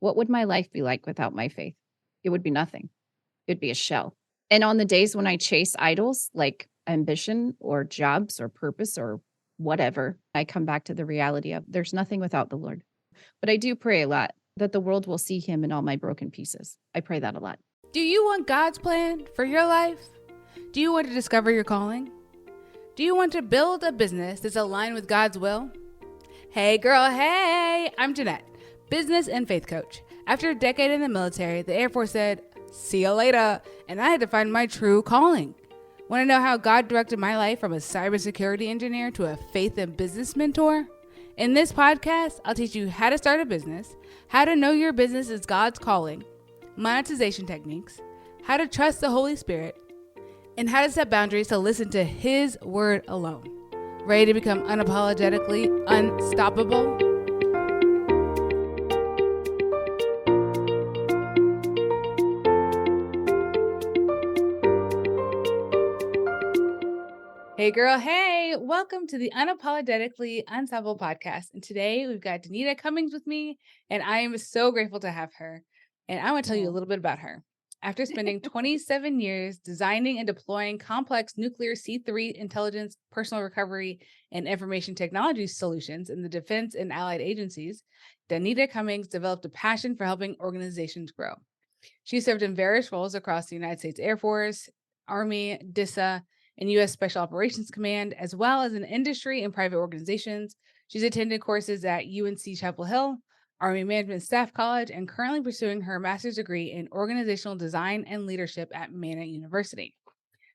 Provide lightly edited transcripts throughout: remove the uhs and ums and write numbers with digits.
what would my life be like without my faith? It would be nothing. It'd be a shell. And on the days when I chase idols like ambition or jobs or purpose or whatever, I come back to the reality of there's nothing without the Lord. But I do pray a lot that the world will see him in all my broken pieces. I pray that a lot. Do you want God's plan for your life? Do you want to discover your calling? Do you want to build a business that's aligned with God's will? Hey girl, hey! I'm Jeanette, business and faith coach. After a decade in the military, the Air Force said, see you later, and I had to find my true calling. Want to know how God directed my life from a cybersecurity engineer to a faith and business mentor? In this podcast, I'll teach you how to start a business, how to know your business is God's calling, monetization techniques, how to trust the Holy Spirit, and how to set boundaries to listen to His word alone. Ready to become unapologetically unstoppable? Hey girl, hey! Welcome to the Unapologetically Unstoppable podcast. And today we've got Danita Cummins with me, and I am so grateful to have her. And I want to tell you a little bit about her. After spending 27 years designing and deploying complex nuclear C3 intelligence, personal recovery, and information technology solutions in the defense and allied agencies, Danita Cummins developed a passion for helping organizations grow. She served in various roles across the United States Air Force, Army, DISA, and U.S. Special Operations Command, as well as in industry and private organizations. She's attended courses at UNC Chapel Hill, Army Management Staff College, and currently pursuing her master's degree in organizational design and leadership at Mana University.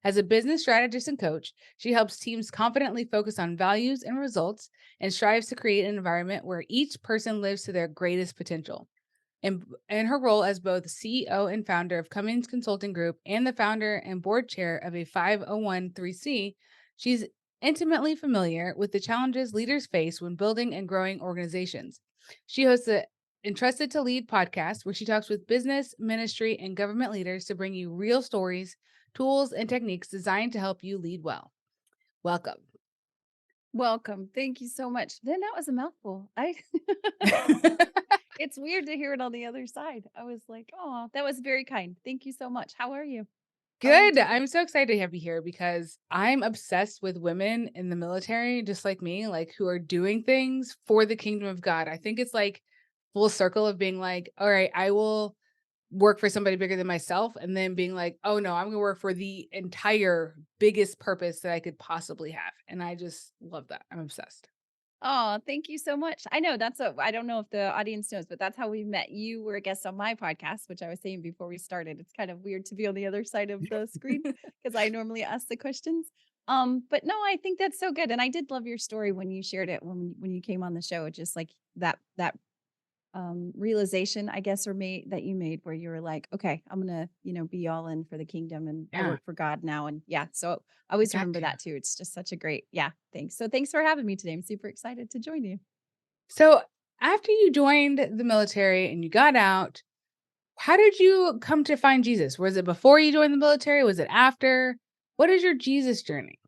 As a business strategist and coach, she helps teams confidently focus on values and results and strives to create an environment where each person lives to their greatest potential. In her role as both CEO and founder of Cummins Consulting Group and the founder and board chair of a 501(c), she's intimately familiar with the challenges leaders face when building and growing organizations. She hosts the Entrusted to Lead podcast, where she talks with business, ministry, and government leaders to bring you real stories, tools, and techniques designed to help you lead well. Welcome. Welcome. Thank you so much. Then that was a mouthful. It's weird to hear it on the other side. I was like, oh, that was very kind. Thank you so much. How are you? Good. I'm so excited to have you here because I'm obsessed with women in the military, just like me, like who are doing things for the kingdom of God. I think it's like full circle of being like, all right, I will work for somebody bigger than myself. And then being like, oh no, I'm going to work for the entire biggest purpose that I could possibly have. And I just love that. I'm obsessed. Oh, thank you so much. I know I don't know if the audience knows, but that's how we met. You were a guest on my podcast, which I was saying before we started. It's kind of weird to be on the other side of the screen because I normally ask the questions. But no, I think that's so good. And I did love your story when you shared it when you came on the show, just like that realization, I guess, or made that you made where you were like, okay, I'm gonna, be all in for the kingdom and I Yeah. work for God now. And yeah, so I always Got remember to. that too. It's just such a great, yeah, thanks. So thanks for having me today. I'm super excited to join you. So after you joined the military and you got out, how did you come to find Jesus? Was it before you joined the military? Was it after? What is your Jesus journey?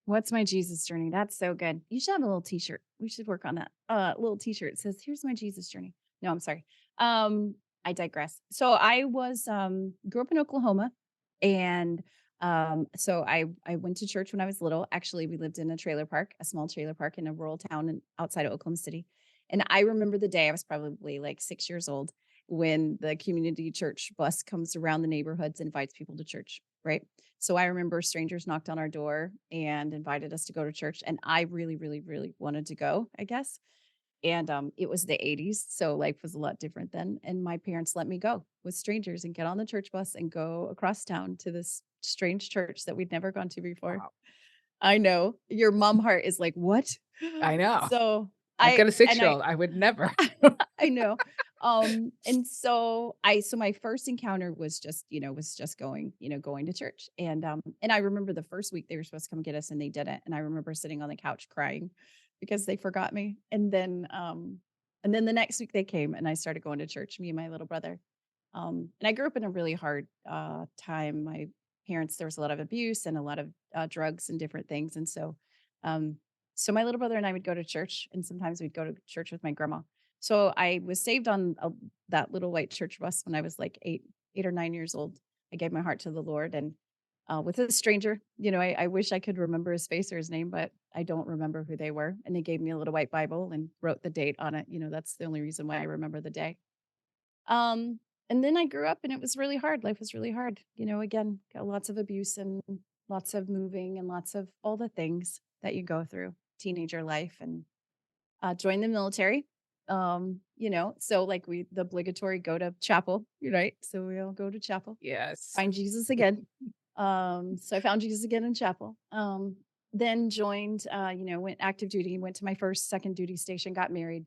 What's my Jesus journey? That's so good. You should have a little t-shirt. We should work on that. Little t-shirt. It says, here's my Jesus journey. No, I'm sorry. I digress. So I was grew up in Oklahoma and so I went to church when I was little. Actually, we lived in a trailer park, a small trailer park in a rural town outside of Oklahoma City. And I remember the day I was probably like 6 years old when the community church bus comes around the neighborhoods and invites people to church, right? So I remember strangers knocked on our door and invited us to go to church. And I really, really, really wanted to go, I guess. And it was the 80s. So life was a lot different then. And my parents let me go with strangers and get on the church bus and go across town to this strange church that we'd never gone to before. Wow. I know your mom heart is like, what? I know. So I've got a and I 6-year-old. I would never. I know. And so my first encounter was just going to church. And I remember the first week they were supposed to come get us and they didn't. And I remember sitting on the couch crying because they forgot me. And then the next week they came and I started going to church, me and my little brother. And I grew up in a really hard time. My parents, there was a lot of abuse and a lot of drugs and different things. And so my little brother and I would go to church and sometimes we'd go to church with my grandma. So I was saved on that little white church bus when I was like 8 or 9 years old. I gave my heart to the Lord, and with a stranger. I wish I could remember his face or his name, but I don't remember who they were. And they gave me a little white Bible and wrote the date on it. That's the only reason why I remember the day. Um, and then I grew up and it was really hard. Life was really hard. Again, got lots of abuse and lots of moving and lots of all the things that you go through teenager life, and joined the military. So like the obligatory go to chapel, right? So we all go to chapel, Yes. find Jesus again. So I found Jesus again in chapel. Then joined, went active duty, went to my first, second duty station, got married,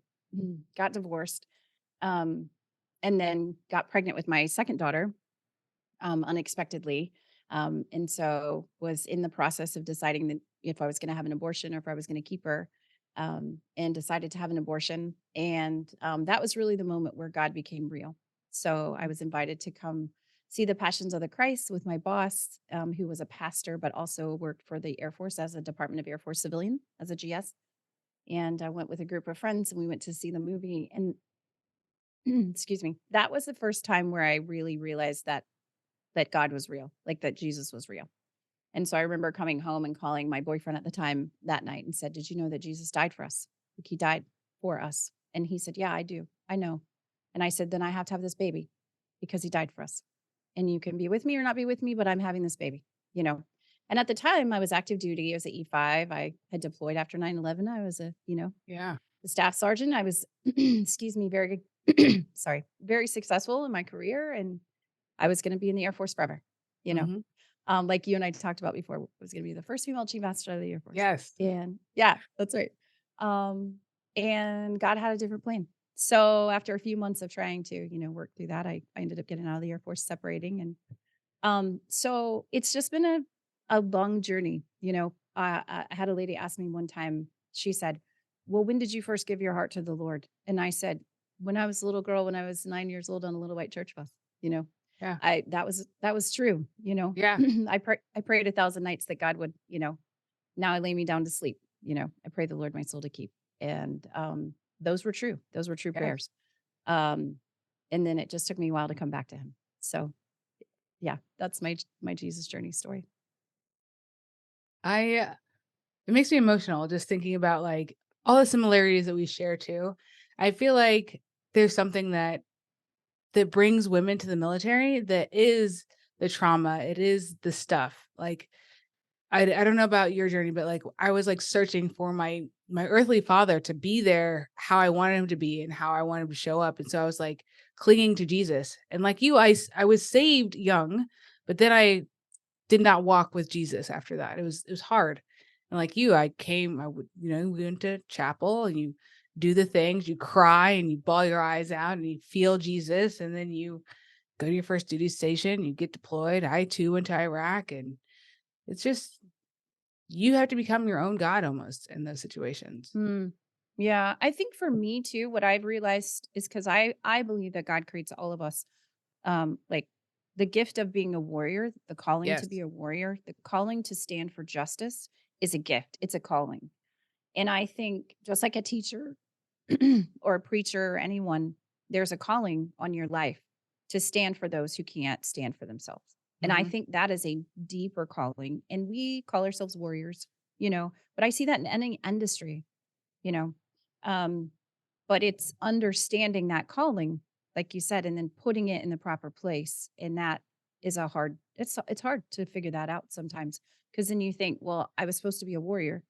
got divorced, um, and then got pregnant with my second daughter, unexpectedly. And so was in the process of deciding that if I was going to have an abortion or if I was going to keep her, and decided to have an abortion. And that was really the moment where God became real. So I was invited to come see the Passions of the Christ with my boss, who was a pastor, but also worked for the Air Force as a Department of Air Force civilian, as a GS. And I went with a group of friends and we went to see the movie. And excuse me, that was the first time where I really realized that God was real, like that Jesus was real. And so I remember coming home and calling my boyfriend at the time that night and said, "Did you know that Jesus died for us? Like he died for us." And he said, "Yeah, I do. I know." And I said, "Then I have to have this baby because he died for us. And you can be with me or not be with me, but I'm having this baby, you know." And at the time I was active duty. I was at E5. I had deployed after 9/11. I was Yeah. the staff sergeant. I was, excuse me, very, sorry, very successful in my career. And I was gonna be in the Air Force forever, you know? Mhm. Like you and I talked about before, was gonna be the first female chief master of the Air Force. Yes. And yeah, that's right. Um, and God had a different plan. So after a few months of trying to, work through that, I ended up getting out of the Air Force, separating. And so it's just been a long journey. I had a lady ask me one time, she said, "Well, when did you first give your heart to the Lord?" And I said, "When I was a little girl, when I was 9 years old on a little white church bus, you know." Yeah. That was true. Yeah. I prayed 1,000 nights that God would, now I lay me down to sleep. I pray the Lord my soul to keep. And those were true. Those were true Yes. prayers. Um, and then it just took me a while to come back to him. So yeah, that's my Jesus journey story. I it makes me emotional just thinking about, like, all the similarities that we share too. I feel like there's something that brings women to the military that is the trauma, it is the stuff. Like, I don't know about your journey, but, like, I was, like, searching for my earthly father to be there how I wanted him to be and how I wanted him to show up, and so I was, like, clinging to Jesus. And like you, I was saved young, but then I did not walk with Jesus after that. It was hard. And like you, I would, we went to chapel and you do the things, you cry and you bawl your eyes out and you feel Jesus. And then you go to your first duty station, you get deployed. I too went to Iraq. And it's just, you have to become your own God almost in those situations. Mm. Yeah, I think for me too, what I've realized is because I believe that God creates all of us, like the gift of being a warrior, the calling to be Yes. a warrior, the calling to stand for justice is a gift. It's a calling. And I think just like a teacher or a preacher or anyone, there's a calling on your life to stand for those who can't stand for themselves. And I Hmm. think that is a deeper calling. And we call ourselves warriors, but I see that in any industry, you know. Um, but it's understanding that calling, like you said, and then putting it in the proper place. And that is it's hard to figure that out sometimes. Cause then you think, well, I was supposed to be a warrior.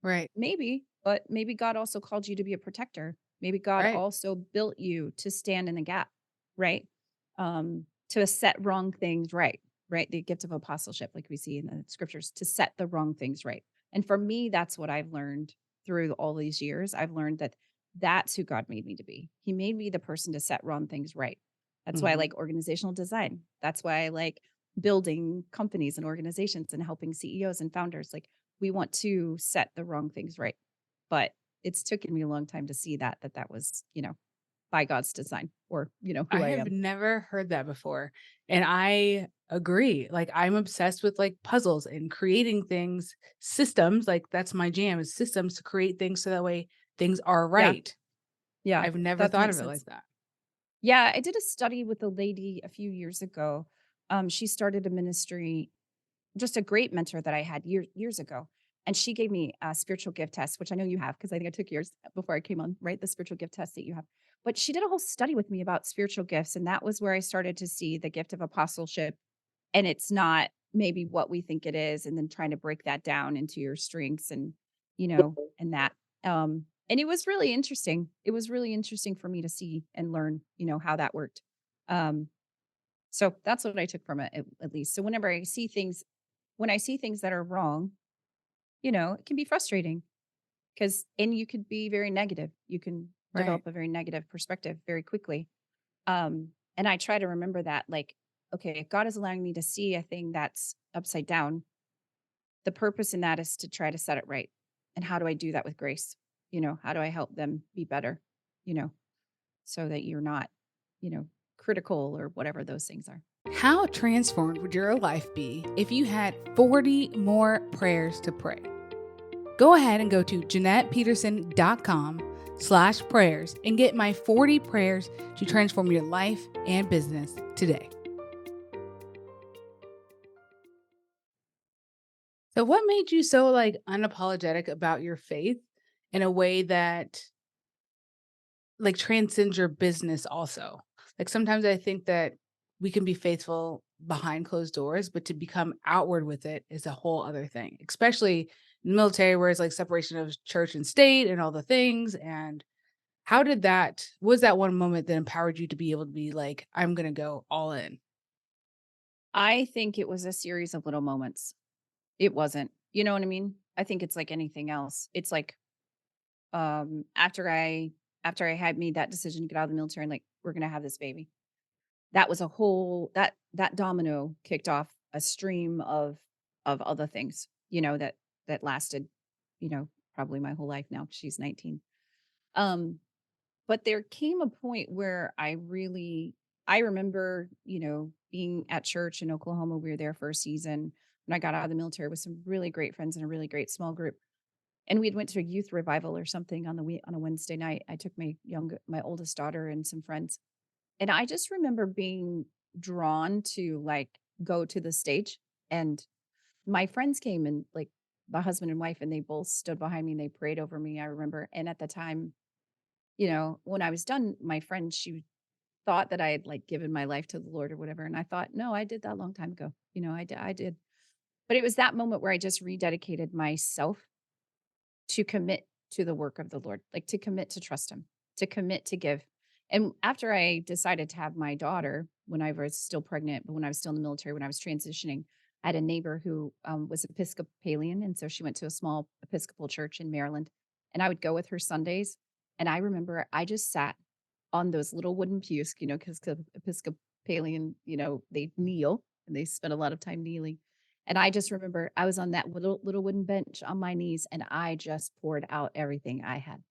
Right. Maybe, but maybe God also called you to be a protector. Maybe God Right. also built you to stand in the gap, right? To set wrong things right, right? The gift of apostleship, like we see in the scriptures, to set the wrong things right. And for me, that's what I've learned through all these years. I've learned that that's who God made me to be. He made me the person to set wrong things right. That's why I Hmm. like organizational design. That's why I like building companies and organizations and helping CEOs and founders. Like we want to set the wrong things right. But it's taken me a long time to see that was, by God's design or, I who I have am. never heard that before. And I agree. Like, I'm obsessed with like puzzles and creating things, systems. Like, that's my jam is systems to create things so that way things are Yeah. right. Yeah, I've never that thought makes of it sense. like that. Yeah, I did a study with a lady a few years ago. She started a ministry, just a great mentor that I had years ago. And she gave me a spiritual gift test, which I know you have because I think I took yours before I came on, right? The spiritual gift test that you have. But she did a whole study with me about spiritual gifts. And that was where I started to see the gift of apostleship. And it's not maybe what we think it is. And then trying to break that down into your strengths and, and that. And it was really interesting. It was really interesting for me to see and learn, how that worked. Um, so that's what I took from it, at least. So whenever I see things, when I see things that are wrong, it can be frustrating and you could be very negative. You can Right. develop a very negative perspective very quickly. And I try to remember that, like, okay, if God is allowing me to see a thing that's upside down, the purpose in that is to try to set it right. And how do I do that with grace? How do I help them be better? You know, so that you're not, you know, critical or whatever those things are. How transformed would your life be if you had 40 more prayers to pray? Go ahead and go to JeanettePeterson.com/prayers and get my 40 prayers to transform your life and business today. So what made you so unapologetic about your faith in a way that transcends your business also? Like sometimes I think that we can be faithful behind closed doors, but to become outward with it is a whole other thing, especially in the military where it's like separation of church and state and all the things. And how did that was that one moment that empowered you to be able to be like, I'm gonna go all in? I think it was a series of little moments. It wasn't. You know what I mean? I think it's like anything else. It's like after I had made that decision to get out of the military and like we're going to have this baby. That was a whole that domino kicked off a stream of other things, that lasted, probably my whole life now. She's 19. Um but there came a point where I remember, being at church in Oklahoma. We were there for a season when I got out of the military with some really great friends and a really great small group. And we had went to a youth revival or something on a Wednesday night. I took my oldest daughter and some friends. And I just remember being drawn to like go to the stage. And my friends came and like the husband and wife, and they both stood behind me and they prayed over me. I remember. And at the time, when I was done, my friend, she thought that I had like given my life to the Lord or whatever. And I thought, no, I did that a long time ago. I did. But it was that moment where I just rededicated myself to commit to the work of the Lord, like to commit to trust him, to commit to give. And after I decided to have my daughter when I was still pregnant, but when I was still in the military, when I was transitioning, I had a neighbor who was Episcopalian. And so she went to a small Episcopal church in Maryland. And I would go with her Sundays. And I remember I just sat on those little wooden pews, because Episcopalian, they kneel and they spend a lot of time kneeling. And I just remember I was on that little wooden bench on my knees and I just poured out everything I had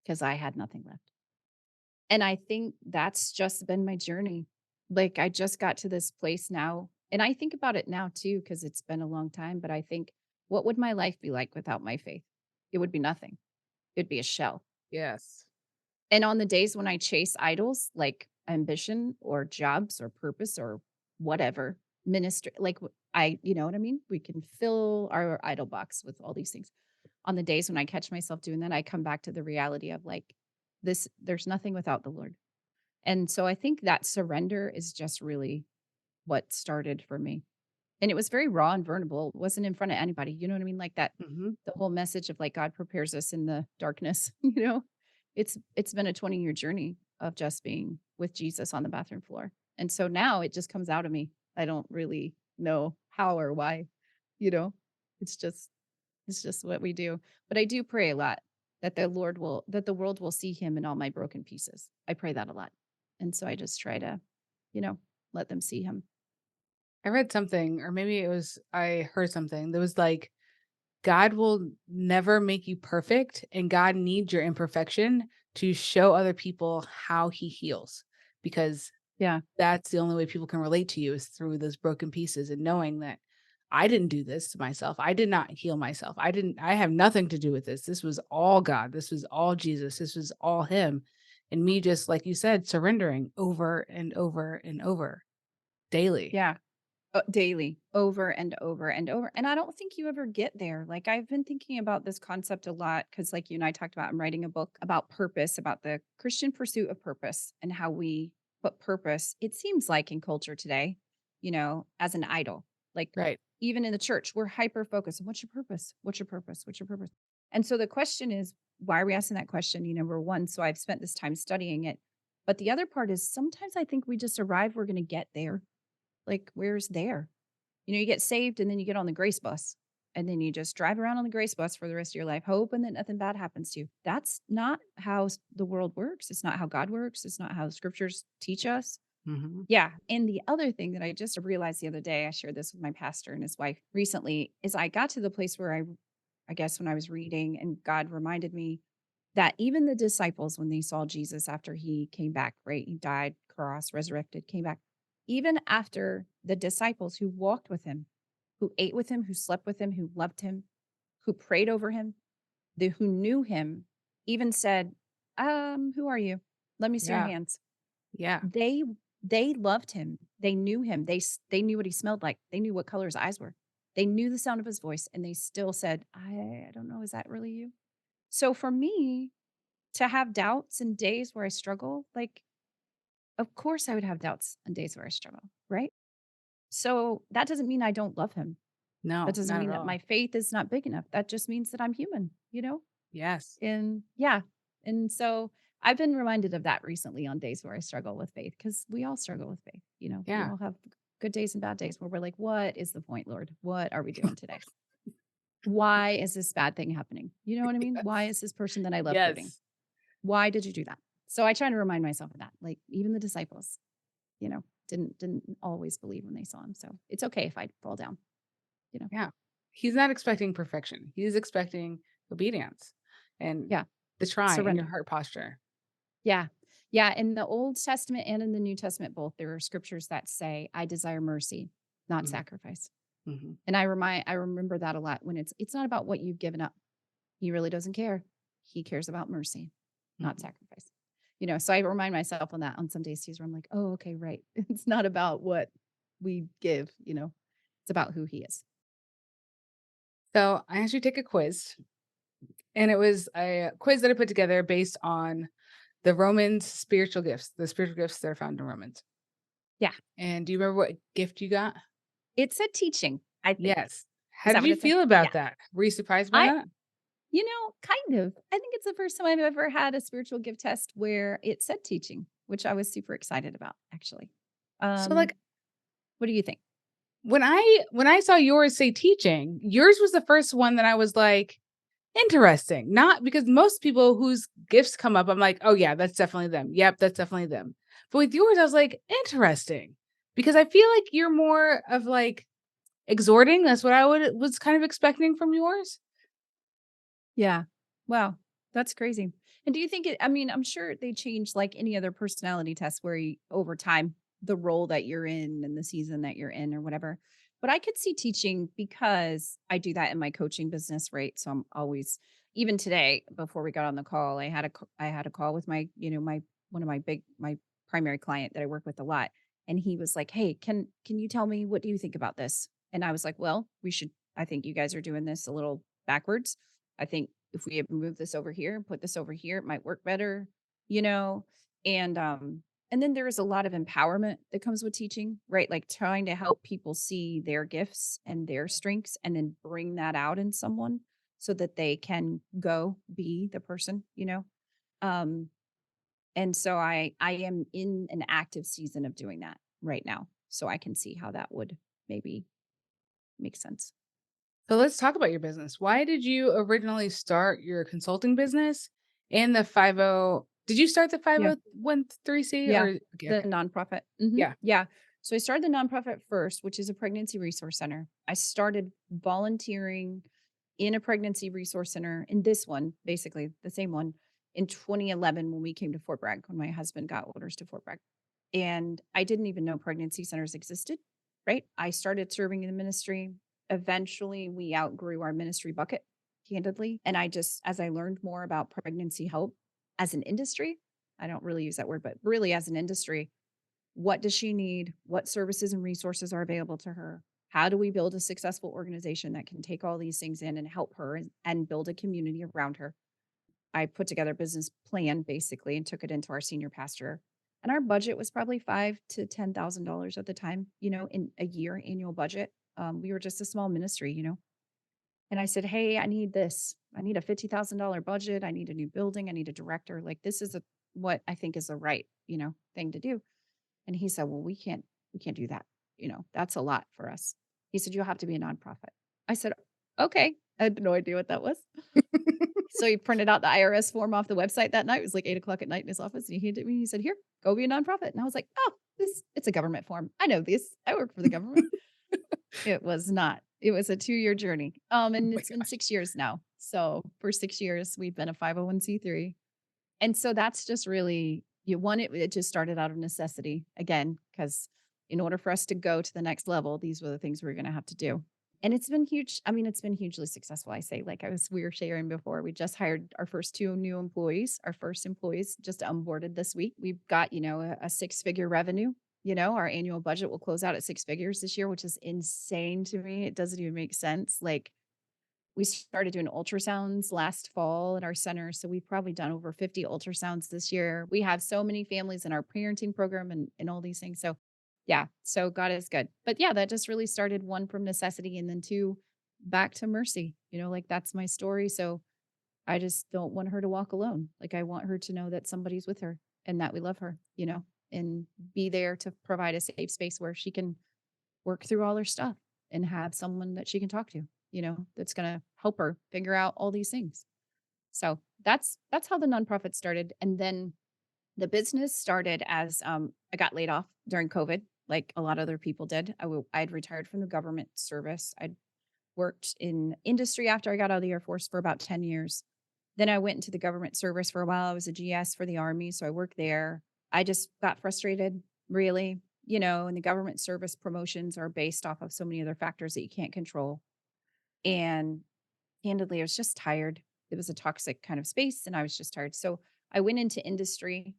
because I had nothing left. And I think that's just been my journey. Like I just got to this place now. And I think about it now too, because it's been a long time. But I think, what would my life be like without my faith? It would be nothing. It'd be a shell. Yes. And on the days when I chase idols like ambition or jobs or purpose or whatever, ministry, like you know what I mean? We can fill our idol box with all these things. On the days when I catch myself doing that, I come back to the reality of like there's nothing without the Lord. And so I think that surrender is just really what started for me. And it was very raw and vulnerable. It wasn't in front of anybody. You know what I mean? Like that Hmm. the whole message of like God prepares us in the darkness, It's been a 20-year journey of just being with Jesus on the bathroom floor. And so now it just comes out of me. I don't really know how or why, you know. It's just what we do. But I do pray a lot that the world will see him in all my broken pieces. I pray that a lot. And so I just try to, you know, let them see him. I read something, or maybe it was I heard something that was like, God will never make you perfect, and God needs your imperfection to show other people how he heals, because Yeah. that's the only way people can relate to you is through those broken pieces and knowing that I didn't do this to myself. I did not heal myself. I have nothing to do with this. This was all God. This was all Jesus. This was all him. and me just, like you said, surrendering over and over and over daily. Yeah. Daily, over and over and over. And I don't think you ever get there. Like I've been thinking about this concept a lot because, like you and I talked about, I'm writing a book about purpose, about the Christian pursuit of purpose and how we put purpose, it seems like in culture today, as an idol. Like Right. even in the church, we're hyper focused. What's your purpose? What's your purpose? What's your purpose? And so the question is, why are we asking that question? Number one, so I've spent this time studying it. But the other part is sometimes I think we just arrive, we're going to get there. Like, where's there? You get saved and then you get on the grace bus and then you just drive around on the grace bus for the rest of your life, hoping that nothing bad happens to you. That's not how the world works. It's not how God works. It's not how the scriptures teach us. Mhm. Yeah. And the other thing that I just realized the other day, I shared this with my pastor and his wife recently, is I got to the place where I guess when I was reading and God reminded me that even the disciples, when they saw Jesus after he came back, right? He died, cross, resurrected, came back. Even after the disciples who walked with him, who ate with him, who slept with him, who loved him, who prayed over him, who knew him, even said, who are you? Let me see your Yeah. hands. Yeah. They they loved him. They knew him. They knew what he smelled like. They knew what color his eyes were. They knew the sound of his voice, and they still said, I don't know, is that really you? So for me to have doubts and days where I struggle, like, of course I would have doubts on days where I struggle, right? So that doesn't mean I don't love him. That No, doesn't not mean at that all. my faith is not big enough. That just means that I'm human. Yes. And yeah. And so I've been reminded of that recently on days where I struggle with faith because we all struggle with faith. We Yeah. all have good days and bad days where we're like, what is the point, Lord? What are we doing today? Why is this bad thing happening? You know what I mean? Why Yes. is this person that I love hurting? Yes. Why did you do that? So I try to remind myself of that. Like even the disciples, didn't always believe when they saw him. So it's okay if I fall down, you know. Yeah. He's not expecting perfection. He's expecting obedience and Yeah. the try in your Surrender. heart posture. Yeah. Yeah. In the Old Testament and in the New Testament, both there are scriptures that say, I desire mercy, not Mhm. sacrifice. Mhm. And I remember that a lot when it's not about what you've given up. He really doesn't care. He cares about mercy, not Mhm. sacrifice. So I remind myself on that on some days too, where I'm like, oh, okay, right. It's not about what we give. It's about who he is. So I asked you to take a quiz, and it was a quiz that I put together based on the Romans spiritual gifts, the spiritual gifts that are found in Romans. Yeah. And do you remember what gift you got? It's a teaching, I think. Yes. Is How that did what you it said? feel Yeah. about that? Were you surprised by I that? Kind of. I think it's the first time I've ever had a spiritual gift test where it said teaching, which I was super excited about, actually. So Um, like what do you think? when I saw yours say teaching, yours was the first one that I was like, interesting. Not because most people whose gifts come up, I'm like, oh yeah, that's definitely them. Yep, that's definitely them. But with yours, I was like, interesting. Because I feel like you're more of like exhorting. That's what I was kind of expecting from yours. Yeah. Wow. That's crazy. And do you think I mean, I'm sure they change like any other personality test where over time, the role that you're in and the season that you're in or whatever. But I could see teaching because I do that in my coaching business, right? So I'm always, even today, before we got on the call, I had a call with my one of my primary client that I work with a lot. And he was like, hey, can you tell me, what do you think about this? And I was like, well, I think you guys are doing this a little backwards. I think if we move this over here and put this over here, it might work better, you know? And and then there is a lot of empowerment that comes with teaching, right? Like trying to help people see their gifts and their strengths and then bring that out in someone so that they can go be the person. Um and so I am in an active season of doing that right now. So I can see how that would maybe make sense. So let's talk about your business. Why did you originally start your consulting business and the 50? Did you start the Yeah. 501(c) Yeah, or okay, the okay. nonprofit. Yeah. Yeah. So I started the nonprofit first, which is a pregnancy resource center. I started volunteering in a pregnancy resource center, in this one, basically the same one, in 2011 when we came to Fort Bragg, when my husband got orders to Fort Bragg. And I didn't even know pregnancy centers existed, right? I started serving in the ministry. Eventually, we outgrew our ministry bucket, candidly. And as I learned more about pregnancy help as an industry, I don't really use that word, but really as an industry, what does she need? What services and resources are available to her? How do we build a successful organization that can take all these things in and help her and build a community around her? I put together a business plan basically and took it into our senior pastor. And our budget was probably five to $10,000 at the time, in a year annual budget. We were just a small ministry. And I said, "Hey, I need this. I need a $50,000 budget. I need a new building. I need a director. Like this is what I think is the right, thing to do." And he said, "Well, we can't do that. That's a lot for us." He said, "You'll have to be a nonprofit." I said, "Okay." I had no idea what that was. So he printed out the IRS form off the website that night. It was like 8 o'clock at night in his office. And he handed it to me. He said, "Here, go be a nonprofit." And I was like, "Oh, it's a government form. I know this. I work for the government." It was not. It was a 2-year journey. Oh And my it's been gosh. 6 years now. So for 6 years, we've been a 501(c)(3). And so that's just really it just started out of necessity again, because in order for us to go to the next level, these were the things we are gonna have to do. And it's been huge. I mean, it's been hugely successful. I say, like we were sharing before, we just hired our first 2 new employees. Our first employees just onboarded this week. We've got, a six-figure revenue. Our annual budget will close out at 6 figures this year, which is insane to me. It doesn't even make sense. Like we started doing ultrasounds last fall at our center. So we've probably done over 50 ultrasounds this year. We have so many families in our parenting program and all these things. So yeah, so God is good. But yeah, that just really started, one, from necessity, and then two, back to mercy. Like that's my story. So I just don't want her to walk alone. Like I want her to know that somebody's with her and that we love her, and be there to provide a safe space where she can work through all her stuff and have someone that she can talk to, that's going to help her figure out all these things. So that's how the nonprofit started. And then the business started as I got laid off during COVID, like a lot of other people did. I'd retired from the government service. I'd worked in industry after I got out of the Air Force for about 10 years. Then I went into the government service for a while. I was a GS for the Army, so I worked there. I just got frustrated, really. And the government service promotions are based off of so many other factors that you can't control. And candidly, I was just tired. It was a toxic kind of space, and I was just tired. So I went into industry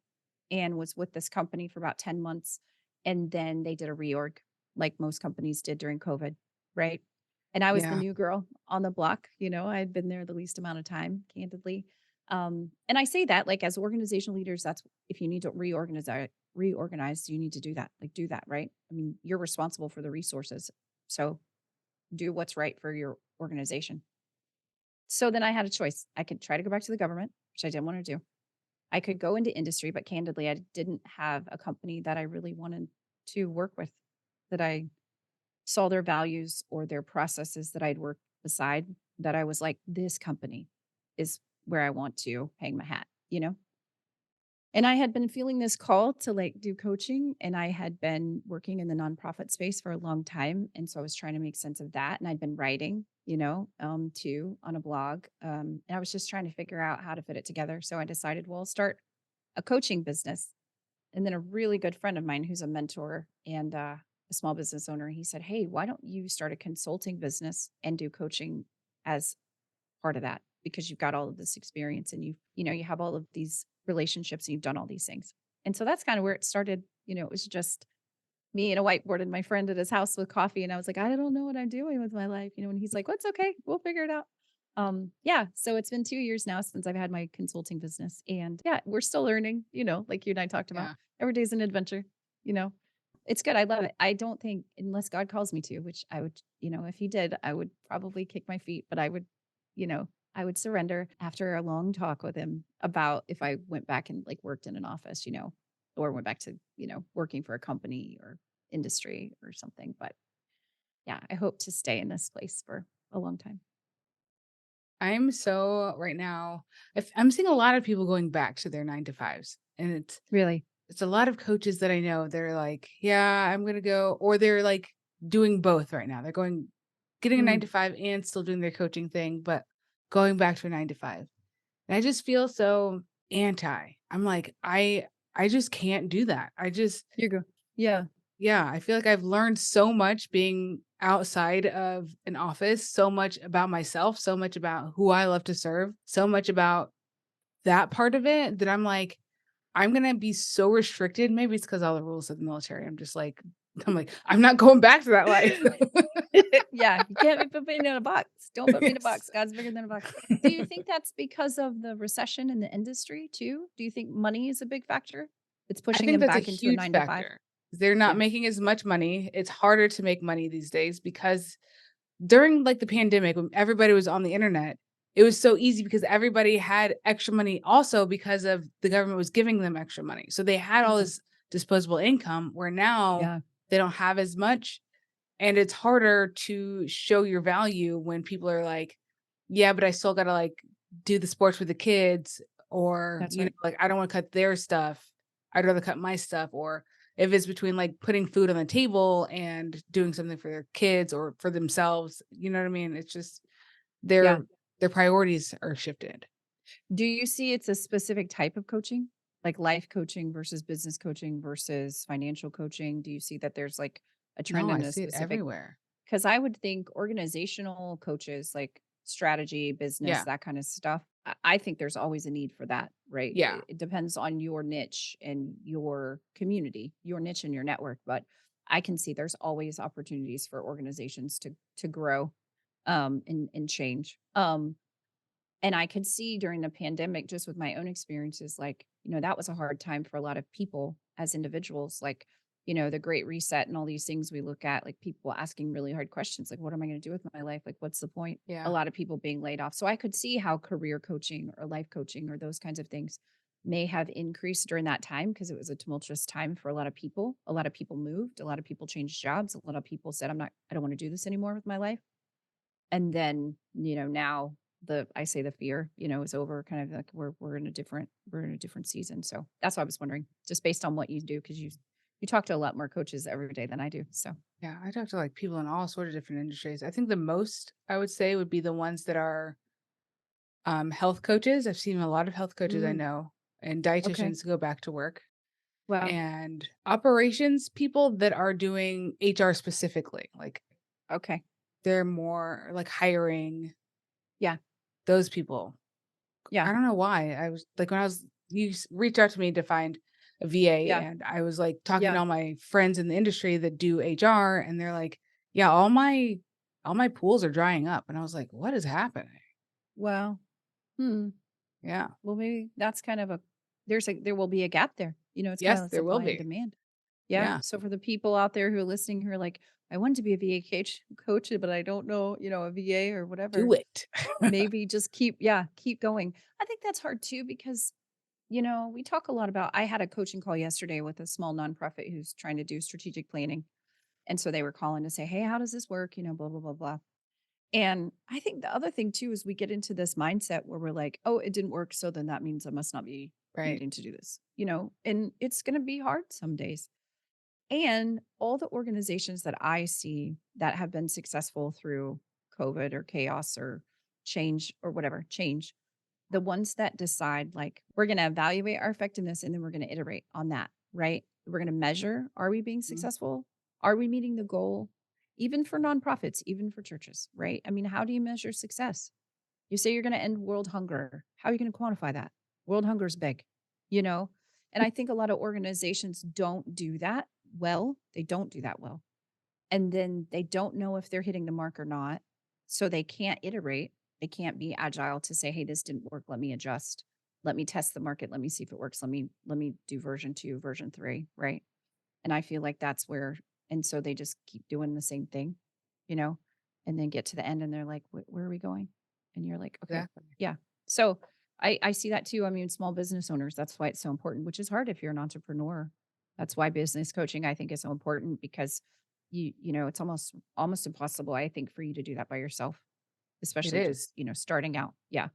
and was with this company for about 10 months. And then they did a reorg, like most companies did during COVID, right? And I was the Yeah. new girl on the block. I had been there the least amount of time, candidly. And I say that, like, as organizational leaders, that's, if you need to reorganize, you need to do that. Like, do that, right? I mean, you're responsible for the resources. So do what's right for your organization. So then I had a choice. I could try to go back to the government, which I didn't want to do. I could go into industry, but candidly, I didn't have a company that I really wanted to work with, that I saw their values or their processes that I'd worked beside, that I was like, this company is where I want to hang my hat. And I had been feeling this call to like do coaching, and I had been working in the nonprofit space for a long time. And so I was trying to make sense of that. And I'd been writing, too, on a blog. And I was just trying to figure out how to fit it together. So I decided, well, I'll start a coaching business. And then a really good friend of mine who's a mentor and a small business owner, he said, "Hey, why don't you start a consulting business and do coaching as part of that? Because you've got all of this experience and you have all of these relationships and you've done all these things." And so that's kind of where it started. It was just me and a whiteboard and my friend at his house with coffee. And I was like, "I don't know what I'm doing with my life." And he's like, "What's okay? We'll figure it out." Yeah. So it's been 2 years now since I've had my consulting business. And yeah, we're still learning, like you and I talked about. Yeah. Every day's an adventure, you know. It's good. I love it. I don't think, unless God calls me to, which I would, if he did, I would probably kick my feet, but you know, I would surrender after a long talk with him about if I went back and like worked in an office, or went back to, working for a company or industry or something. But yeah, I hope to stay in this place for a long time. I'm so right now, if I'm seeing a lot of people going back to their 9 to 5s, and Really? it's a lot of coaches that I know. They're like, yeah, I'm gonna go, or they're like doing both right now. They're getting a nine Mm, to five and still doing their coaching thing, but going back to a 9 to 5. And I just feel so anti. I'm like, I just can't do that. you go. Yeah. Yeah, I feel like I've learned so much being outside of an office, so much about myself, so much about who I love to serve, so much about that part of it that I'm like, I'm gonna be so restricted. Maybe it's because all the rules of the military. I'm like, I'm not going back to that life. Yeah, you can't be put me in a box. Don't put me in a Yes. box. God's bigger than a box. Do you think that's because of the recession in the industry too? Do you think money is a big factor? It's I pushing think them that's a back into a huge 9 to 5? factor. They're not Yeah. making as much money. It's harder to make money these days because during, like, the pandemic, when everybody was on the internet, it was so easy because everybody had extra money also because of the government was giving them extra money. So they had all Mhm. this disposable income where now Yeah. they don't have as much, and it's harder to show your value when people are like, "Yeah, but I still gotta, like, do the sports with the kids," or, That's right. like, "I don't wanna cut their stuff. I'd rather cut my stuff," or if it's between, like, putting food on the table and doing something for their kids or for themselves, you know what I mean? It's just Yeah. their priorities are shifted. Do you see it's a specific type of coaching? Like life coaching versus business coaching versus financial coaching? Do you see that there's like a No, trend I in a see it specific? everywhere. Because I would think organizational coaches, like strategy, business, Yeah, that kind of stuff, I think there's always a need for that, right? yeah, It depends on your niche and your community, your niche and your network. But I can see there's always opportunities for organizations to grow and change. And I could see during the pandemic, just with my own experiences, like, that was a hard time for a lot of people as individuals. Like, the great reset and all these things we look at, like people asking really hard questions, like, what am I going to do with my life? Like, what's the point? A yeah. lot of people being laid off. So I could see how career coaching or life coaching or those kinds of things may have increased during that time because it was a tumultuous time for a lot of people. A lot of people moved, a lot of people changed jobs, a lot of people said, I don't want to do this anymore with my life. And then, now I say the fear, is over, kind of like we're in a different season. So that's why I was wondering, just based on what you do, because you talk to a lot more coaches every day than I do. So Yeah, I talk to, like, people in all sorts of different industries. I think the most I would say would be the ones that are, health coaches. I've seen a lot of health coaches I mm, know, and okay. dietitians go back to work, Well, and operations people that are doing HR specifically, like, okay. they're more, like, hiring Yeah. those people. Yeah. I don't know why. I was like, when I was reached out to me to find a VA, Yeah. and I was like talking to Yeah. all my friends in the industry that do HR, and they're like, "Yeah, all my pools are drying up." And I was like, "What is happening?" Well, hmm. Yeah. Well, maybe that's kind of there will be a gap there. It's kind Yes, of there will supply and be. demand. Yeah. Yeah. So for the people out there who are listening who are like, I want to be a coach, but I don't know, a VA or whatever. Do it. Maybe just keep going. I think that's hard too because, we talk a lot about I had a coaching call yesterday with a small nonprofit who's trying to do strategic planning. And so they were calling to say, "Hey, how does this work?" Blah blah blah blah. And I think the other thing too is we get into this mindset where we're like, "Oh, it didn't work, so then that means I must not be Right. needing to do this." And it's going to be hard some days. And all the organizations that I see that have been successful through COVID or chaos or change or whatever, change, the ones that decide, like, we're going to evaluate our effectiveness and then we're going to iterate on that, right? We're going to measure, are we being Mhm. successful? Are we meeting the goal? Even for nonprofits, even for churches, right? I mean, how do you measure success? You say you're going to end world hunger. How are you going to quantify that? World hunger is big, you know? And I think a lot of organizations don't do that well. They don't do that well. And then they don't know if they're hitting the mark or not. So they can't iterate. They can't be agile to say, "Hey, this didn't work. Let me adjust. Let me test the market. Let me see if it works. Let me do version 2, version 3." Right. And I feel like that's where, and so they just keep doing the same thing, you know, and then get to the end and they're like, Where are we going?" And you're like, okay, Exactly. yeah. So I see that too. I mean, small business owners, that's why it's so important, which is hard if you're an entrepreneur. That's why business coaching, I think, is so important because it's almost impossible, I think, for you to do that by yourself, It especially is. just, starting out. Yeah.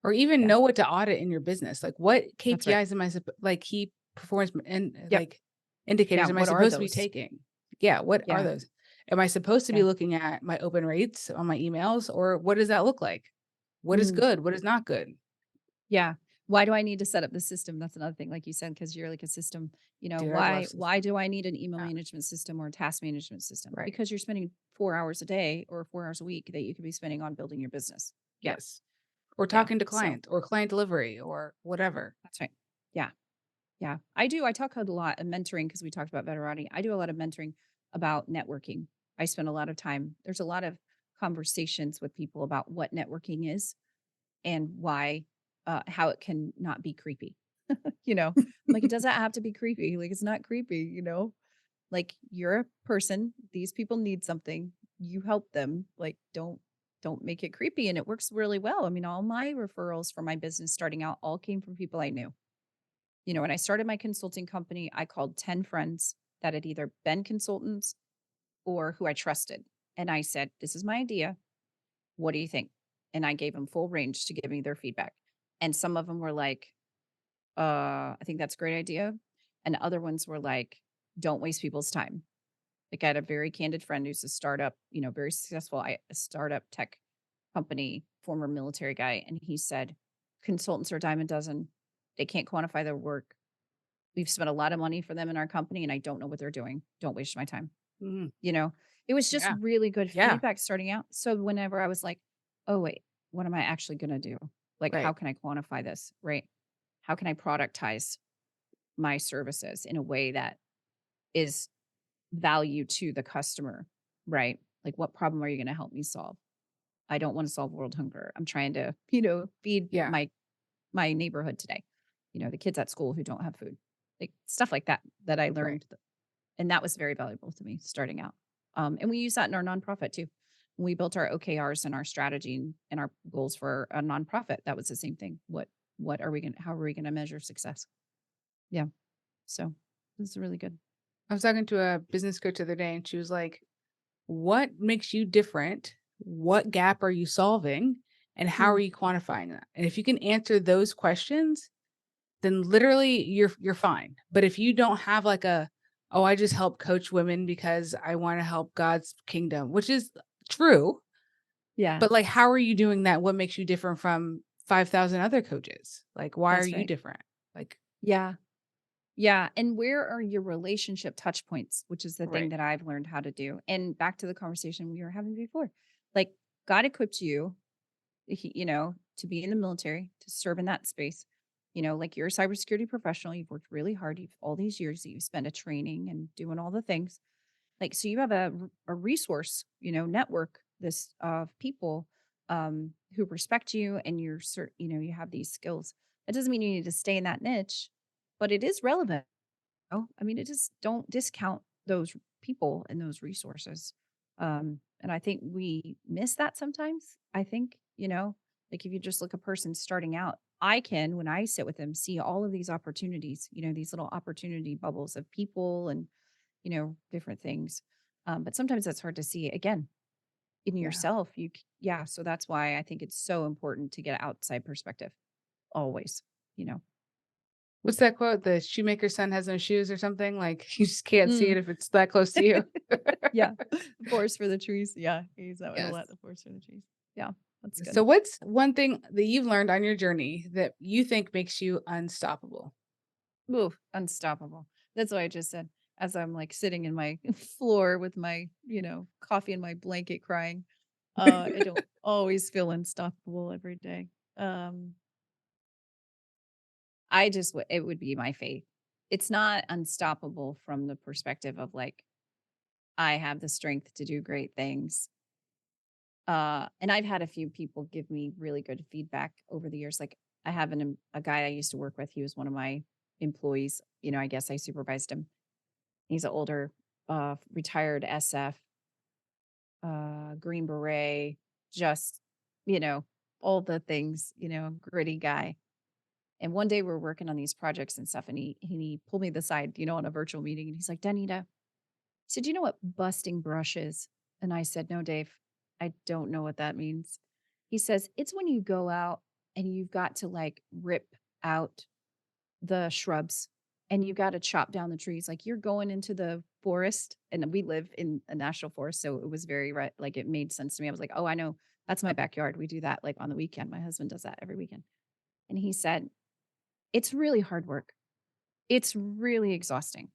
Or even Yeah. know what to audit in your business. Like, what That's right. KPIs am I like, key performance and Yep. like Yeah. indicators am I What are supposed to be those? taking? Yeah, what are Yeah. those? Am I supposed to be Yeah. looking at my open rates on my emails, or what does that look like? What is Mm. good? What is not good? Yeah. Why do I need to set up the system? That's another thing, like you said, because you're like a system. Dude, I love Why systems. do I need an email Yeah, management system or a task management system? right. Because you're spending 4 hours a day or 4 hours a week that you could be spending on building your business. Yeah. Yes. Or Yeah. talking to So clients or client delivery or whatever. that's right. Yeah. Yeah, I do. I talk a lot of mentoring because we talked about Veterani. I do a lot of mentoring about networking. I spend a lot of time. There's a lot of conversations with people about what networking is and why, how it can not be creepy. Like it doesn't have to be creepy. Like it's not creepy. Like you're a person. These people need something. You help them. Like don't make it creepy. And it works really well. I mean, all my referrals for my business starting out all came from people I knew. When I started my consulting company, I called 10 friends that had either been consultants or who I trusted. And I said, this is my idea. What do you think? And I gave them full range to give me their feedback. And some of them were like, I think that's a great idea. And other ones were like, don't waste people's time. Like I had a very candid friend who's a startup, very successful, a startup tech company, former military guy. And he said, consultants are a dime a dozen. They can't quantify their work. We've spent a lot of money for them in our company, and I don't know what they're doing. Don't waste my time. Mhm. You know, it was just Yeah. really good Yeah. feedback starting out. So whenever I was like, oh, wait, what am I actually going to do? Like, how Right. can I quantify this? Right. How can I productize my services in a way that is value to the customer? Right. Like, what problem are you going to help me solve? I don't want to solve world hunger. I'm trying to, feed Yeah. my neighborhood today. The kids at school who don't have food, like stuff like that that I Right. learned, and that was very valuable to me starting out. And we use that in our nonprofit too. When we built our OKRs and our strategy and our goals for a nonprofit, that was the same thing. What are we going? How are we going to measure success? Yeah. So this is really good. I was talking to a business coach the other day and she was like, what makes you different? What gap are you solving? And how are Mm, you quantifying that? And if you can answer those questions, then literally you're fine. But if you don't have like oh, I just help coach women because I want to help God's kingdom, which is true, yeah, but like how are you doing that? What makes you different from 5,000 other coaches? Like why are that's you right. different? Like Yeah. Yeah, and where are your relationship touch points, which is the thing right. that I've learned how to do. And back to the conversation we were having before. Like God equipped you, to be in the military, to serve in that space. Like you're a cybersecurity professional, you've worked really hard, you've all these years that you've spent a training and doing all the things. Like so you have a resource, network this of people who respect you and you have these skills. That doesn't mean you need to stay in that niche, but it is relevant. I mean, it just don't discount those people and those resources. And I think we miss that sometimes. I think, like if you just look a person starting out, I can, when I sit with them, see all of these opportunities, these little opportunity bubbles of people and, different things. But sometimes that's hard to see again in Yeah. yourself. Yeah. So that's why I think it's so important to get outside perspective always, you know. What's that quote? The shoemaker's son has no shoes or something? Like you just can't see it Mm. if it's that close to you. Yeah, the forest for the trees. Yeah, I use that one a Yes. lot, the forest for the trees. Yeah, that's good. So what's one thing that you've learned on your journey that you think makes you unstoppable? Ooh, unstoppable. That's what I just said as I'm, like, sitting in my floor with my, coffee and my blanket crying. I don't always feel unstoppable every day. Um, it would be my faith. It's not unstoppable from the perspective of, like, I have the strength to do great things. And I've had a few people give me really good feedback over the years. Like I have a guy I used to work with. He was one of my employees. I guess I supervised him. He's an older, retired SF, Green Beret, just, you know, all the things, gritty guy. And one day we're working on these projects and stuff, and he pulled me aside, on a virtual meeting, and he's like, Danita, he said, "Do you know what busting brush is?" And I said, "No, Dave, I don't know what that means." He says, "It's when you go out and you've got to like rip out the shrubs and you got to chop down the trees. Like you're going into the forest, and we live in a national forest. So it was very right. Like it made sense to me. I was like, oh, I know that's my backyard. We do that like on the weekend. My husband does that every weekend." And he said, "It's really hard work. It's really exhausting.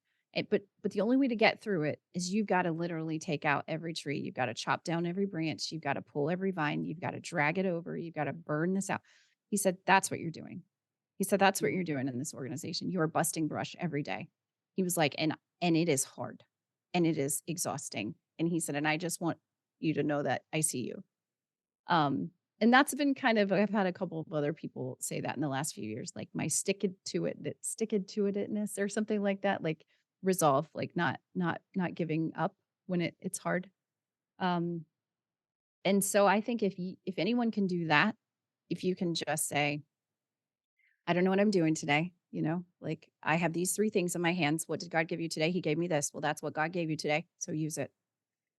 But the only way to get through it is you've got to literally take out every tree. You've got to chop down every branch. You've got to pull every vine. You've got to drag it over. You've got to burn this out." He said, "That's what you're doing." He said, "That's what Mhm. you're doing in this organization. You are busting brush every day." He was like, "And it is hard, and it is exhausting." And he said, "And I just want you to know that I see you." Um, and that's been kind of I've had a couple of other people say that in the last few years, like my stick it to itness or something like that, like resolve, like not giving up when it's hard. Um, and so I think if anyone can do that, if you can just say, I don't know what I'm doing today. Like I have these three things in my hands. What did God give you today? He gave me this. Well, that's what God gave you today. So use it.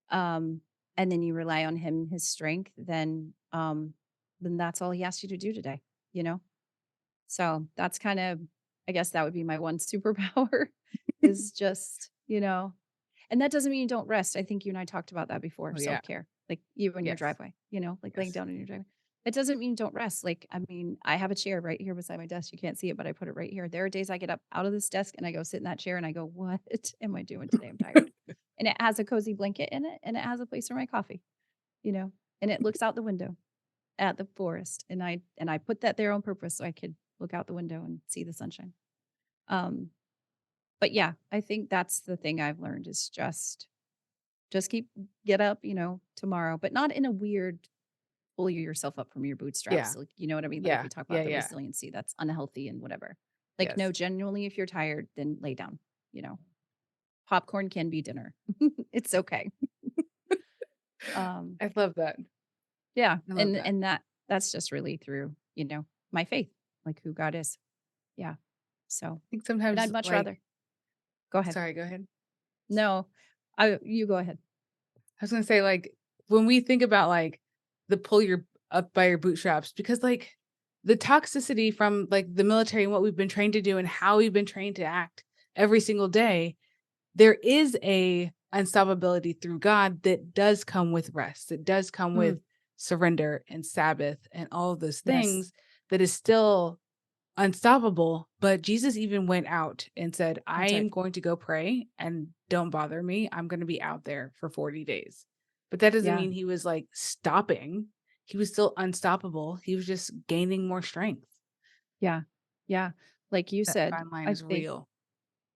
Um, and then you rely on him, his strength, then that's all he asks you to do today, you know? So that's kind of, I guess that would be my one superpower is just, and that doesn't mean you don't rest. I think you and I talked about that before, Oh, yeah. self-care, like you in your Yes. driveway, like laying Yes. down in your driveway. It doesn't mean don't rest. Like, I mean, I have a chair right here beside my desk. You can't see it, but I put it right here. There are days I get up out of this desk and I go sit in that chair and I go, what am I doing today? I'm tired. And it has a cozy blanket in it and it has a place for my coffee, you know, and it looks out the window at the forest. And I put that there on purpose so I could look out the window and see the sunshine. Um, but yeah, I think that's the thing I've learned is just get up, tomorrow, but not in a weird pull yourself up from your bootstraps. Yeah. Like, you know what I mean? Like if Yeah. we talk Yeah. about the Yeah. resiliency, that's unhealthy and whatever. Like, no, Yes. genuinely, if you're tired, then lay down, you know. Popcorn can be dinner. It's okay. Um, I love that. yeah. I love And that. that's just really through, my faith, like who God is. Yeah. So, I think and sometimes, I'd much like, rather go ahead. sorry, go ahead. No, you go ahead. I was gonna say, like, when we think about, like, the pull your up by your bootstraps, because, like, the toxicity from, like, the military and what we've been trained to do and how we've been trained to act every single day, there is a unstoppability through God that does come with rest. It does come Mm, with surrender and Sabbath and all of those yes, things that is still unstoppable. But Jesus even went out and said, he I am did. going to go pray and don't bother me. I'm going to be out there for 40 days. But that doesn't Yeah. mean he was like stopping. He was still unstoppable. He was just gaining more strength. Yeah. Yeah. Like you That said, fine line I is think, real.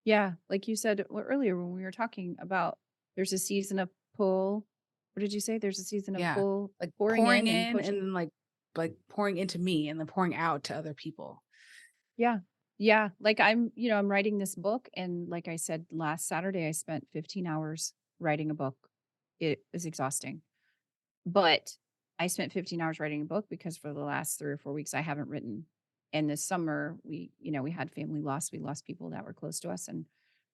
yeah, like you said earlier when we were talking about there's a season of pull. What did you say? There's a season of Yeah. pull, Like pouring pouring in and in and pushing. then like pouring into me and then pouring out to other people. Yeah. Yeah. Like I'm writing this book. And like I said, last Saturday, I spent 15 hours writing a book. It was exhausting. But I spent 15 hours writing a book because for the last 3 or 4 weeks I haven't written. And this summer we had family loss. We lost people that were close to us and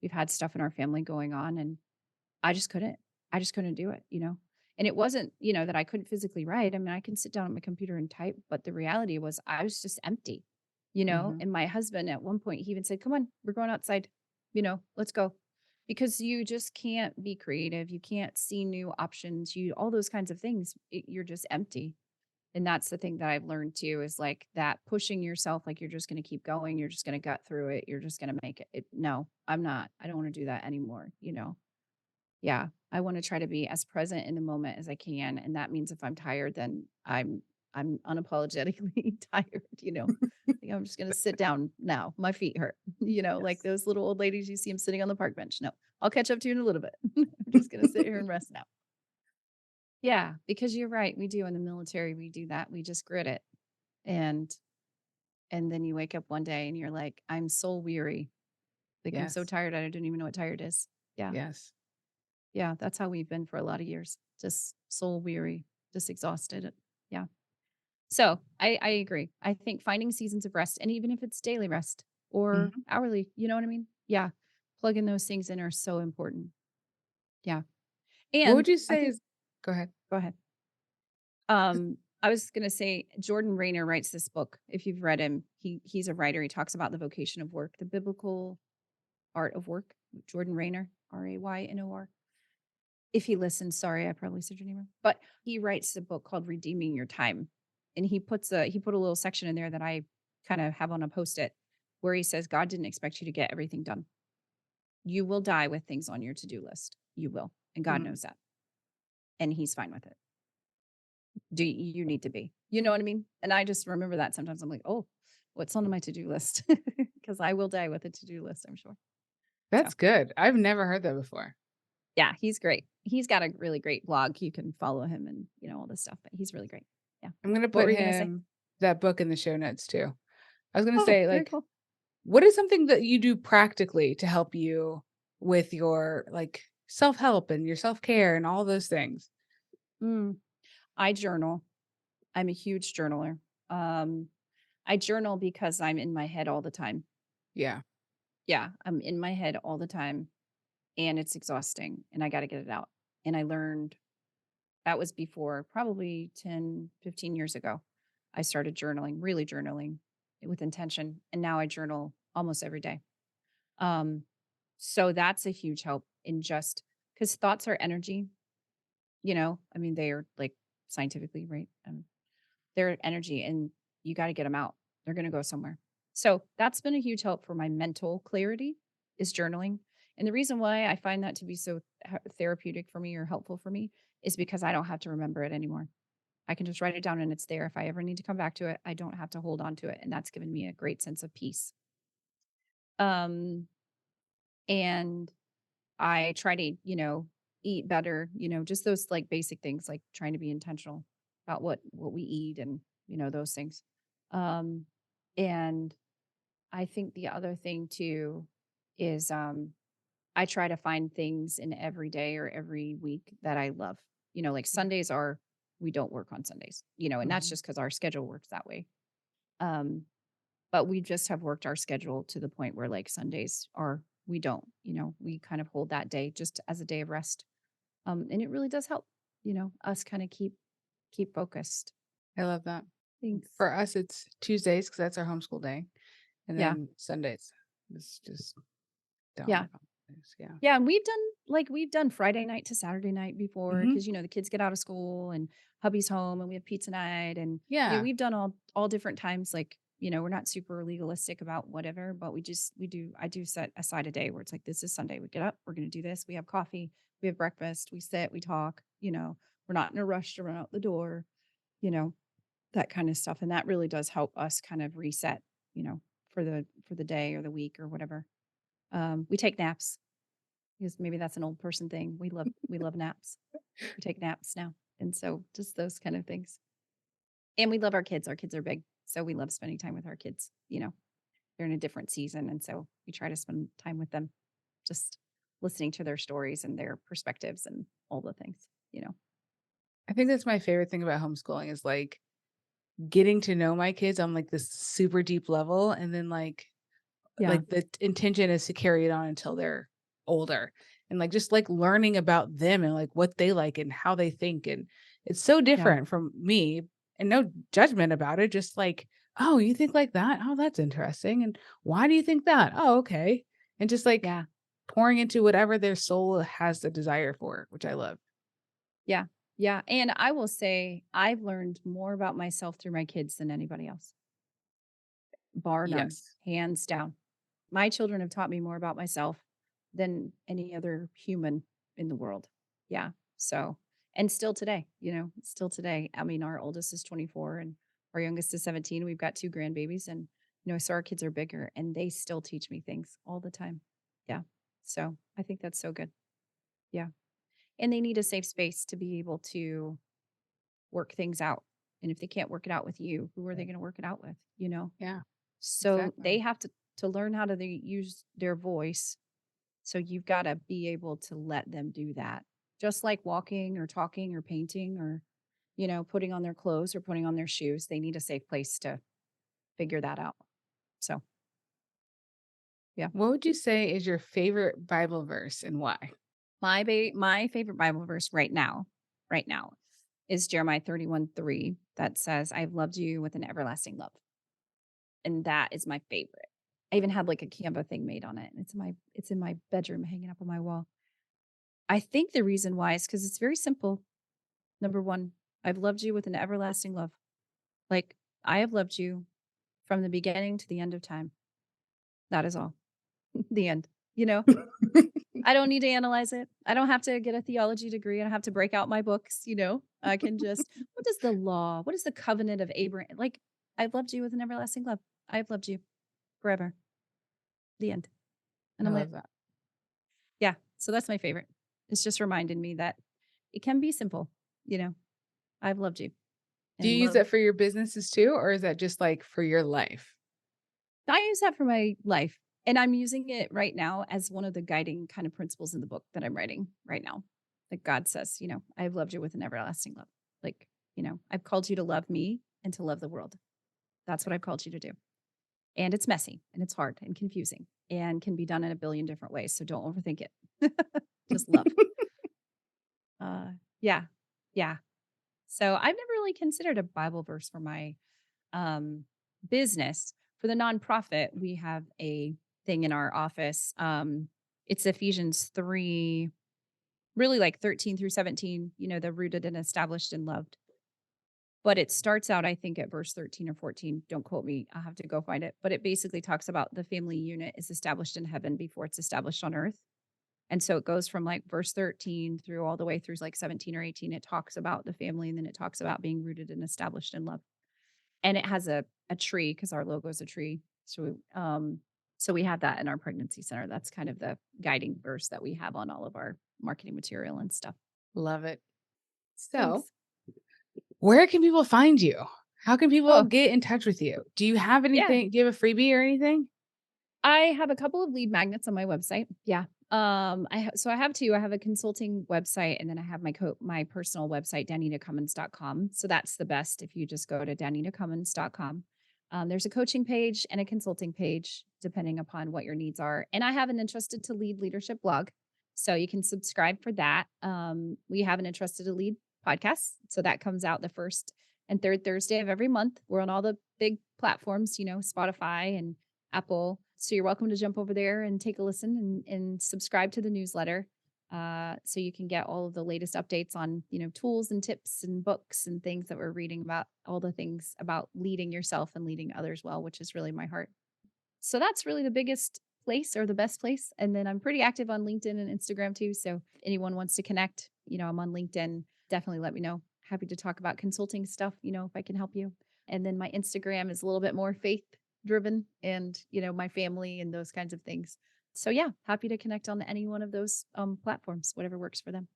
we've had stuff in our family going on and I just couldn't. I just couldn't do it. And it wasn't, that I couldn't physically write. I mean, I can sit down at my computer and type, but the reality was I was just empty. Mhm. And my husband at one point he even said, "Come on, we're going outside. Let's go." Because you just can't be creative. You can't see new options. You all those kinds of things. You're just empty. And that's the thing that I've learned too is like that pushing yourself like you're just going to keep going, you're just going to gut through it, you're just going to make it. No, I'm not. I don't want to do that anymore. Yeah, I wanna try to be as present in the moment as I can, and that means if I'm tired, then I'm unapologetically tired. Like, I'm just gonna sit down now, my feet hurt, like Yes. those little old ladies you see them sitting on the park bench. No, I'll catch up to you in a little bit. I'm just gonna sit here and rest now. Yeah, because you're right, we do in the military, we do that, we just grit it, and and then you wake up one day and you're like, "I'm so weary." Like, I'm so Yes. tired, I don't even know what tired is. Yeah. Yes. Yeah, that's how we've been for a lot of years. Just soul weary, just exhausted. Yeah. So I agree. I think finding seasons of rest, and even if it's daily rest or Mhm. hourly, you know what I mean? Yeah. Plugging those things in are so important. Yeah. What would And you I say think is go ahead. go ahead. I was gonna say Jordan Rayner writes this book. If you've read him, he's a writer. He talks about the vocation of work, the biblical art of work. Jordan Rayner, Raynor. If he listens, sorry, I probably said your name wrong. But he writes a book called Redeeming Your Time. And he put a little section in there that I kind of have on a post-it where he says, God didn't expect you to get everything done. You will die with things on your to-do list. You will. And God Mhm. knows that. And he's fine with it. Do you need to be? You know what I mean? And I just remember that sometimes I'm like, oh. what's on my to-do list because I will die with a to-do list, I'm sure. So, That's good. I've never heard that before. yeah, he's great. He's got a really great blog. You can follow him and, all this stuff, but he's really great. Yeah. I'm gonna What put were you gonna say? him that book in the show notes too. I was gonna Oh, say, very like, cool. what is something that you do practically to help you with your, like, self-help and your self-care and all those things? Mm, I journal. I'm a huge journaler. Um, I journal because I'm in my head all the time. Yeah. Yeah, I'm in my head all the time and it's exhausting and I got to get it out. And I learned that was before probably 10, 15 years ago. I started journaling, really journaling with intention. And now I journal almost every day. Um, so that's a huge help in just because thoughts are energy, I mean, they are like scientifically, right? They're energy and you got to get them out. They're going to go somewhere. So that's been a huge help for my mental clarity is journaling. And the reason why I find that to be so therapeutic for me or helpful for me is because I don't have to remember it anymore. I can just write it down and it's there. If I ever need to come back to it, I don't have to hold on to it. And that's given me a great sense of peace. Um, and I try to, eat better, just those like basic things like trying to be intentional about what we eat and, those things. Um and I think the other thing too is I try to find things in every day or every week that I love. Like Sundays are we don't work on Sundays, and that's Mhm. just cuz our schedule works that way. Um but we just have worked our schedule to the point where like Sundays are we don't, we kind of hold that day just as a day of rest. And it really does help, us kind of keep focused. I love that. Thanks. For us, it's Tuesdays because that's our homeschool day, and Yeah. then Sundays is just Yeah. downtime days, yeah. Yeah. And we've done Friday night to Saturday night before Mhm. because the kids get out of school and hubby's home and we have pizza night and Yeah. we've done all different times like we're not super legalistic about whatever, but we do I do set aside a day where it's like this is Sunday. We get up, we're gonna do this, we have coffee, we have breakfast, we sit, we talk, we're not in a rush to run out the door, you know, that kind of stuff, and that really does help us kind of reset, for the day or the week or whatever. We take naps because maybe that's an old person thing. We love naps. We take naps now, and so just those kind of things. And we love our kids. Our kids are big, so we love spending time with our kids. They're in a different season, and so we try to spend time with them, just listening to their stories and their perspectives and all the things. I think that's my favorite thing about homeschooling is, like, getting to know my kids on, like, this super deep level, and then, Yeah, like, the intention is to carry it on until they're older, and, like, just, like, learning about them and, like, what they like and how they think, and it's so yeah, different from me, and no judgment about it, just like, "Oh, you think like that? Oh, that's interesting, and why do you think that? Oh, okay." And just, like, yeah, pouring into whatever their soul has the desire for, which I love. yeah, yeah. And I will say, I've learned more about myself through my kids than anybody else, bar none, Yes. hands down. My children have taught me more about myself than any other human in the world. Yeah. So, and still today. I mean, our oldest is 24 and our youngest is 17. We've got two grandbabies and, so our kids are bigger and they still teach me things all the time. Yeah. So I think that's so good. Yeah. And they need a safe space to be able to work things out. And if they can't work it out with you, who are they going to work it out with? Yeah, So they exactly. have to learn how to use their voice. So you've got to be able to let them do that. Just like walking or talking or painting or, putting on their clothes or putting on their shoes, they need a safe place to figure that out. So, yeah. What would you say is your favorite Bible verse and why? My favorite Bible verse right now is Jeremiah 31:3 that says, I've loved you with an everlasting love. And that is my favorite. I even had like a Canva thing made on it. And it's in my bedroom hanging up on my wall. I think the reason why is because it's very simple. Number one, I've loved you with an everlasting love. Like I have loved you from the beginning to the end of time. That is all. The end. You know, I don't need to analyze it. I don't have to get a theology degree. I don't have to break out my books. I can just, what is the law? What is the covenant of Abraham? Like, I've loved you with an everlasting love. I've loved you forever. The end. And I I'm like, love that. yeah. So that's my favorite. It's just reminding me that it can be simple. You know, I've loved you Do you and use love. that for your businesses too, or is that just like for your life? I use that for my life. And I'm using it right now as one of the guiding kind of principles in the book that I'm writing right now. Like God says, I've loved you with an everlasting love. Like, I've called you to love me and to love the world. That's what I've called you to do. And it's messy and it's hard and confusing and can be done in a billion different ways. So don't overthink it. Just love. Uh, yeah. Yeah. So I've never really considered a Bible verse for my um, business. For the nonprofit, we have a thing in our office. It's Ephesians 3, really like 13 through 17, the rooted and established and loved. But it starts out, I think, at verse 13 or 14. Don't quote me. I'll have to go find it. But it basically talks about the family unit is established in heaven before it's established on earth. And so it goes from like verse 13 through all the way through like 17 or 18. It talks about the family and then it talks about being rooted and established in love. And it has a tree because our logo is a tree. So we have that in our pregnancy center. That's kind of the guiding verse that we have on all of our marketing material and stuff. Love it. So, Thanks. where can people find you? How can people Oh, get in touch with you? Do you have yeah. anything? Do you have a freebie or anything? I have a couple of lead magnets on my website. Yeah. So I have two. I have a consulting website and then I have my personal website, danitacummins.com. So that's the best if you just go to danitacummins.com. There's a coaching page and a consulting page, depending upon what your needs are. And I have an Interested to Lead leadership blog. So you can subscribe for that. We have an Interested to Lead podcast. So that comes out the first and third Thursday of every month. We're on all the big platforms, Spotify and Apple. So you're welcome to jump over there and take a listen and subscribe to the newsletter. So you can get all of the latest updates on, tools and tips and books and things that we're reading about, all the things about leading yourself and leading others well, which is really my heart. So that's really the biggest place or the best place. And then I'm pretty active on LinkedIn and Instagram too. So if anyone wants to connect, I'm on LinkedIn. Definitely let me know. Happy to talk about consulting stuff, if I can help you. And then my Instagram is a little bit more faith driven and, my family and those kinds of things. So yeah, happy to connect on any one of those platforms, whatever works for them.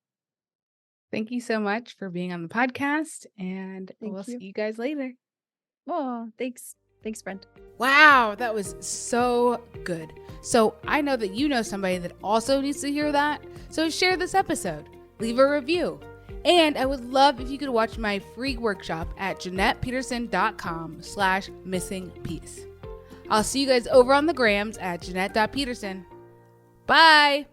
Thank you so much for being on the podcast, and we'll Thank see you. you guys later. Oh, thanks. Thanks, Brent. Wow, that was so good. So I know that you know somebody that also needs to hear that. So share this episode, leave a review. And I would love if you could watch my free workshop at JeanettePeterson.com/missingpiece. I'll see you guys over on the grams at Jeanette.Peterson. Bye.